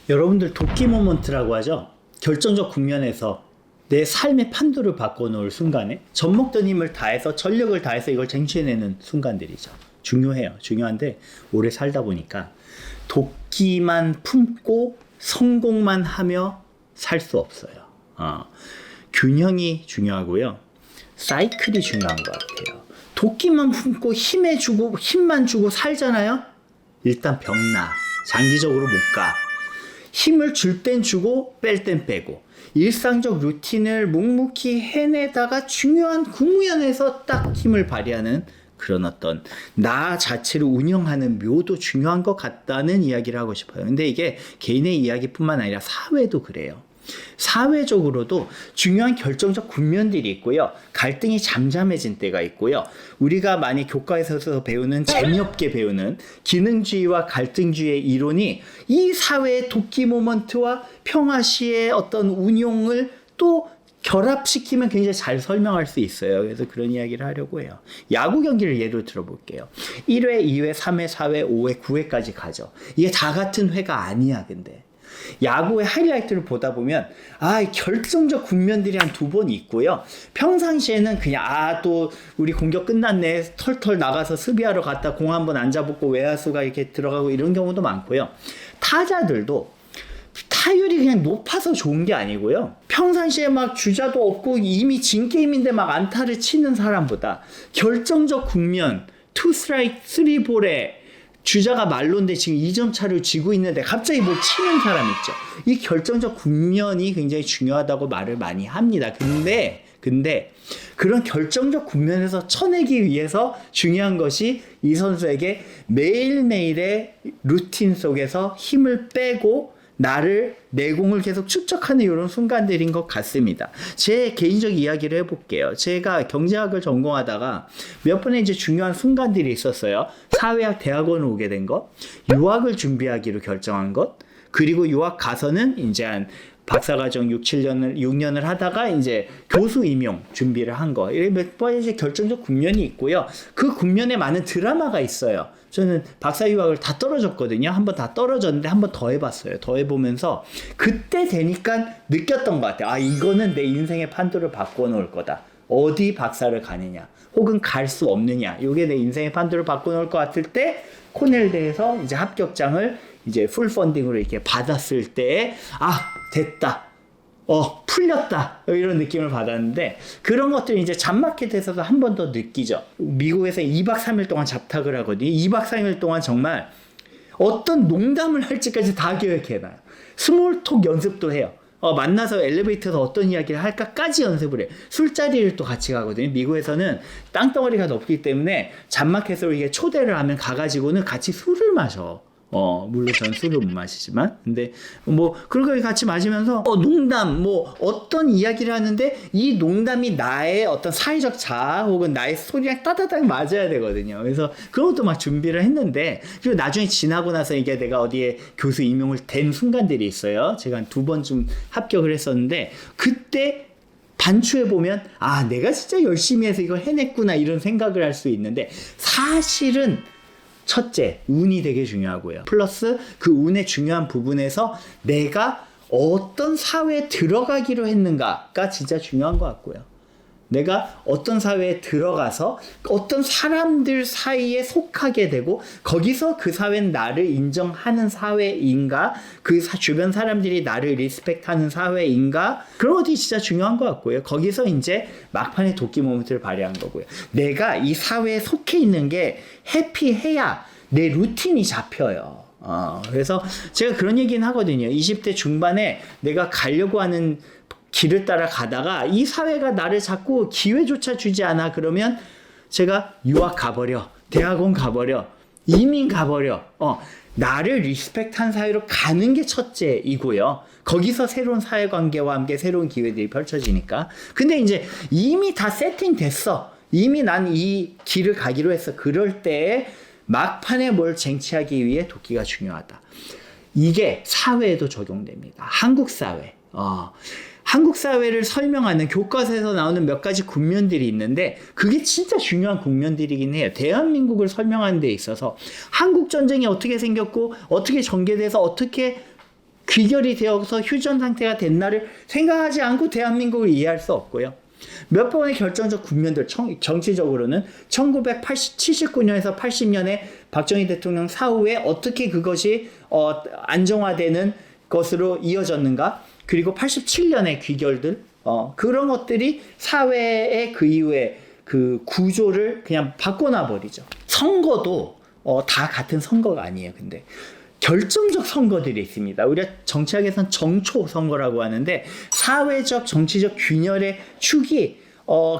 여러분들 도끼 모먼트라고 하죠. 결정적 국면에서 내 삶의 판도를 바꿔놓을 순간에 젖먹던 힘을 다해서 전력을 다해서 이걸 쟁취해내는 순간들이죠. 중요해요. 중요한데 오래 살다 보니까 도끼만 품고 성공만 하며 살 수 없어요. 균형이 중요하고요. 사이클이 중요한 것 같아요. 도끼만 품고 힘만 주고 살잖아요. 일단 병나. 장기적으로 못 가. 힘을 줄 땐 주고 뺄 땐 빼고 일상적 루틴을 묵묵히 해내다가 중요한 국면에서 딱 힘을 발휘하는 그런 어떤 나 자체를 운영하는 묘도 중요한 것 같다는 이야기를 하고 싶어요. 근데 이게 개인의 이야기뿐만 아니라 사회도 그래요. 사회적으로도 중요한 결정적 국면들이 있고요. 갈등이 잠잠해진 때가 있고요. 우리가 많이 교과에서 배우는 재미없게 배우는 기능주의와 갈등주의의 이론이 이 사회의 도끼 모먼트와 평화시의 어떤 운용을 또 결합시키면 굉장히 잘 설명할 수 있어요. 그래서 그런 이야기를 하려고 해요. 야구 경기를 예로 들어볼게요. 1회, 2회, 3회, 4회, 5회, 9회까지 가죠. 이게 다 같은 회가 아니야, 근데. 야구의 하이라이트를 보다 보면 결정적 국면들이 한 2번 있고요. 평상시에는 그냥 또 우리 공격 끝났네 털털 나가서 수비하러 갔다 공 한번 안 잡고 외야수가 이렇게 들어가고 이런 경우도 많고요. 타자들도 타율이 그냥 높아서 좋은 게 아니고요. 평상시에 막 주자도 없고 이미 진 게임인데 막 안타를 치는 사람보다 결정적 국면 2 스트라이크 3볼에 주자가 말로인데 지금 2점 차를 지고 있는데 갑자기 뭐 치는 사람 있죠. 이 결정적 국면이 굉장히 중요하다고 말을 많이 합니다. 근데 그런 결정적 국면에서 쳐내기 위해서 중요한 것이 이 선수에게 매일매일의 루틴 속에서 힘을 빼고 내 공을 계속 축적하는 이런 순간들인 것 같습니다. 제 개인적 이야기를 해볼게요. 제가 경제학을 전공하다가 몇 번의 이제 중요한 순간들이 있었어요. 사회학 대학원을 오게 된 것, 유학을 준비하기로 결정한 것, 그리고 유학 가서는 이제 한 박사과정 6년을 하다가 이제 교수 임용 준비를 한 거. 이렇게 몇 번의 이제 결정적 국면이 있고요. 그 국면에 많은 드라마가 있어요. 저는 박사 유학을 다 떨어졌거든요. 한 번 다 떨어졌는데 한 번 더 해봤어요. 더 해보면서 그때 되니까 느꼈던 것 같아요. 이거는 내 인생의 판도를 바꿔놓을 거다. 어디 박사를 가느냐, 혹은 갈 수 없느냐. 이게 내 인생의 판도를 바꿔놓을 것 같을 때 코넬대에서 이제 합격장을 이제 풀 펀딩으로 이렇게 받았을 때 됐다. 풀렸다. 이런 느낌을 받았는데 그런 것들이 이제 잡마켓에서도 한 번 더 느끼죠. 미국에서 2박 3일 동안 잡탁을 하거든요. 2박 3일 동안 정말 어떤 농담을 할지까지 다 계획해놔요. 스몰톡 연습도 해요. 만나서 엘리베이터에서 어떤 이야기를 할까까지 연습을 해요. 술자리를 또 같이 가거든요. 미국에서는 땅덩어리가 높기 때문에 잡마켓으로 이게 초대를 하면 가가지고는 같이 술을 마셔. 물론 전 술을 못 마시지만, 근데 그런 같이 마시면서 농담 어떤 이야기를 하는데 이 농담이 나의 어떤 사회적 자아 혹은 나의 스토리랑 따다닥 맞아야 되거든요. 그래서 그런 것도 막 준비를 했는데, 그리고 나중에 지나고 나서 이게 내가 어디에 교수 임용을 된 순간들이 있어요. 제가 한 2번쯤 합격을 했었는데 그때 반추해 보면 내가 진짜 열심히 해서 이걸 해냈구나 이런 생각을 할 수 있는데, 사실은 첫째, 운이 되게 중요하고요. 플러스 그 운의 중요한 부분에서 내가 어떤 사회에 들어가기로 했는가가 진짜 중요한 것 같고요. 내가 어떤 사회에 들어가서 어떤 사람들 사이에 속하게 되고 거기서 그 사회는 나를 인정하는 사회인가, 그 주변 사람들이 나를 리스펙트하는 사회인가, 그런 것들이 진짜 중요한 것 같고요. 거기서 이제 막판에 도끼 모먼트를 발휘한 거고요. 내가 이 사회에 속해 있는 게 해피해야 내 루틴이 잡혀요. 그래서 제가 그런 얘기는 하거든요. 20대 중반에 내가 가려고 하는 길을 따라 가다가 이 사회가 나를 자꾸 기회조차 주지 않아. 그러면 제가 유학 가버려, 대학원 가버려, 이민 가버려. 나를 리스펙트한 사회로 가는 게 첫째이고요. 거기서 새로운 사회관계와 함께 새로운 기회들이 펼쳐지니까. 근데 이제 이미 다 세팅됐어. 이미 난 이 길을 가기로 했어. 그럴 때 막판에 뭘 쟁취하기 위해 도끼가 중요하다. 이게 사회에도 적용됩니다. 한국 사회. 한국 사회를 설명하는 교과서에서 나오는 몇 가지 국면들이 있는데 그게 진짜 중요한 국면들이긴 해요. 대한민국을 설명하는 데 있어서 한국 전쟁이 어떻게 생겼고 어떻게 전개돼서 어떻게 귀결이 되어서 휴전 상태가 된 날을 생각하지 않고 대한민국을 이해할 수 없고요. 몇 번의 결정적 국면들, 정치적으로는 1979년에서 80년에 박정희 대통령 사후에 어떻게 그것이 안정화되는 것으로 이어졌는가, 그리고 87년의 귀결들, 그런 것들이 사회의 그 이후에 그 구조를 그냥 바꿔놔 버리죠. 선거도 다 같은 선거가 아니에요. 근데 결정적 선거들이 있습니다. 우리가 정치학에서는 정초 선거라고 하는데, 사회적 정치적 균열의 축이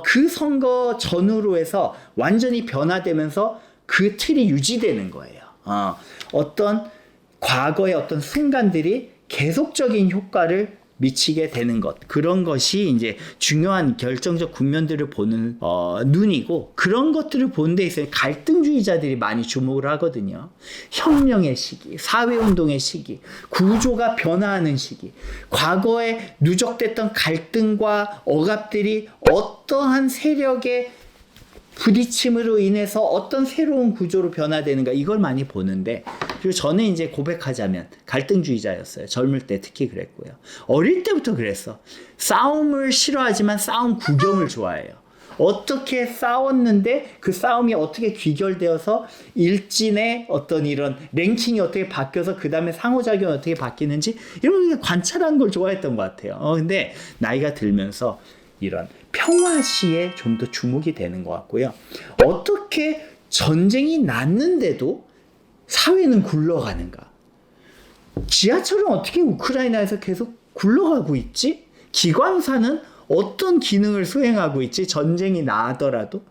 그 선거 전후로 해서 완전히 변화되면서 그 틀이 유지되는 거예요. 어떤 과거의 어떤 순간들이 계속적인 효과를 미치게 되는 것, 그런 것이 이제 중요한 결정적 국면들을 보는 눈이고, 그런 것들을 보는 데 있어서 갈등주의자들이 많이 주목을 하거든요. 혁명의 시기, 사회운동의 시기, 구조가 변화하는 시기, 과거에 누적됐던 갈등과 억압들이 어떠한 세력의 부딪힘으로 인해서 어떤 새로운 구조로 변화되는가, 이걸 많이 보는데, 그리고 저는 이제 고백하자면 갈등주의자였어요. 젊을 때 특히 그랬고요. 어릴 때부터 그랬어. 싸움을 싫어하지만 싸움 구경을 좋아해요. 어떻게 싸웠는데 그 싸움이 어떻게 귀결되어서 일진의 어떤 이런 랭킹이 어떻게 바뀌어서 그 다음에 상호작용이 어떻게 바뀌는지, 이런 걸 관찰하는 걸 좋아했던 것 같아요. 근데 나이가 들면서 이런 평화시에 좀 더 주목이 되는 것 같고요. 어떻게 전쟁이 났는데도 사회는 굴러가는가? 지하철은 어떻게 우크라이나에서 계속 굴러가고 있지? 기관사는 어떤 기능을 수행하고 있지? 전쟁이 나더라도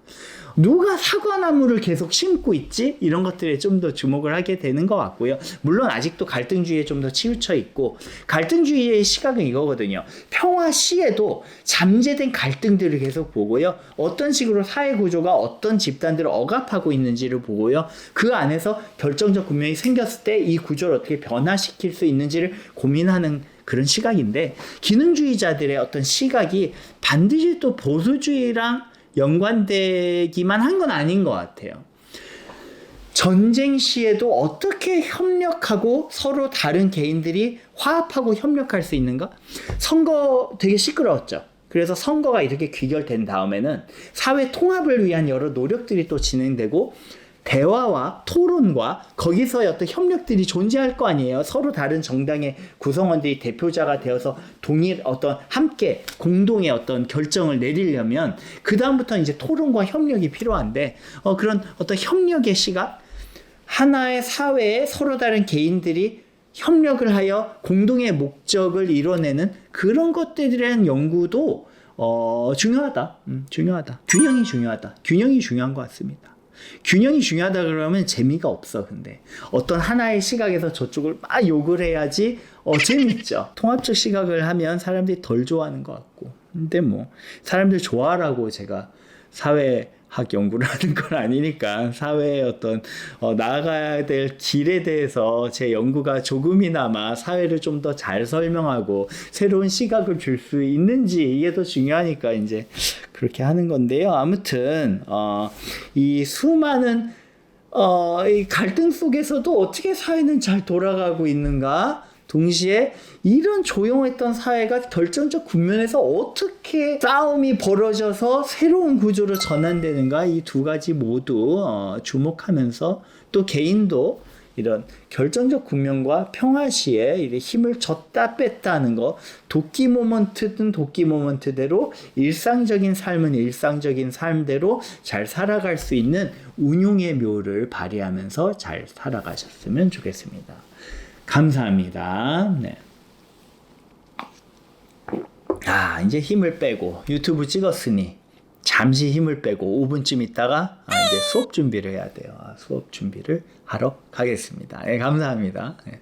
누가 사과나무를 계속 심고 있지? 이런 것들에 좀 더 주목을 하게 되는 것 같고요. 물론 아직도 갈등주의에 좀 더 치우쳐 있고, 갈등주의의 시각은 이거거든요. 평화 시에도 잠재된 갈등들을 계속 보고요. 어떤 식으로 사회 구조가 어떤 집단들을 억압하고 있는지를 보고요. 그 안에서 결정적 국면이 생겼을 때 이 구조를 어떻게 변화시킬 수 있는지를 고민하는 그런 시각인데, 기능주의자들의 어떤 시각이 반드시 또 보수주의랑 연관되기만 한 건 아닌 것 같아요. 전쟁 시에도 어떻게 협력하고 서로 다른 개인들이 화합하고 협력할 수 있는가? 선거 되게 시끄러웠죠. 그래서 선거가 이렇게 귀결된 다음에는 사회 통합을 위한 여러 노력들이 또 진행되고, 대화와 토론과 거기서의 어떤 협력들이 존재할 거 아니에요. 서로 다른 정당의 구성원들이 대표자가 되어서 동일 어떤 함께 공동의 어떤 결정을 내리려면 그 다음부터 이제 토론과 협력이 필요한데, 그런 어떤 협력의 시각, 하나의 사회에 서로 다른 개인들이 협력을 하여 공동의 목적을 이뤄내는 그런 것들에 대한 연구도 중요하다. 중요하다. 균형이 중요하다. 균형이 중요한 것 같습니다. 균형이 중요하다 그러면 재미가 없어. 근데 어떤 하나의 시각에서 저쪽을 막 욕을 해야지 재밌죠. 통합적 시각을 하면 사람들이 덜 좋아하는 것 같고, 근데 뭐 사람들 좋아하라고 제가 사회학 연구를 하는 건 아니니까, 사회의 어떤 나아가야 될 길에 대해서 제 연구가 조금이나마 사회를 좀 더 잘 설명하고 새로운 시각을 줄 수 있는지, 이게 더 중요하니까 이제 그렇게 하는 건데요. 아무튼 이 수많은 이 갈등 속에서도 어떻게 사회는 잘 돌아가고 있는가, 동시에 이런 조용했던 사회가 결정적 국면에서 어떻게 싸움이 벌어져서 새로운 구조로 전환되는가, 이 두 가지 모두 주목하면서, 또 개인도 이런 결정적 국면과 평화시에 이렇게 힘을 줬다 뺐다 하는 거, 도끼 모먼트든 도끼 모먼트대로 일상적인 삶은 일상적인 삶대로 잘 살아갈 수 있는 운용의 묘를 발휘하면서 잘 살아가셨으면 좋겠습니다. 감사합니다. 네. 이제 힘을 빼고 유튜브 찍었으니 잠시 힘을 빼고 5분쯤 있다가 이제 수업 준비를 해야 돼요. 수업 준비를 하러 가겠습니다. 네, 감사합니다. 네.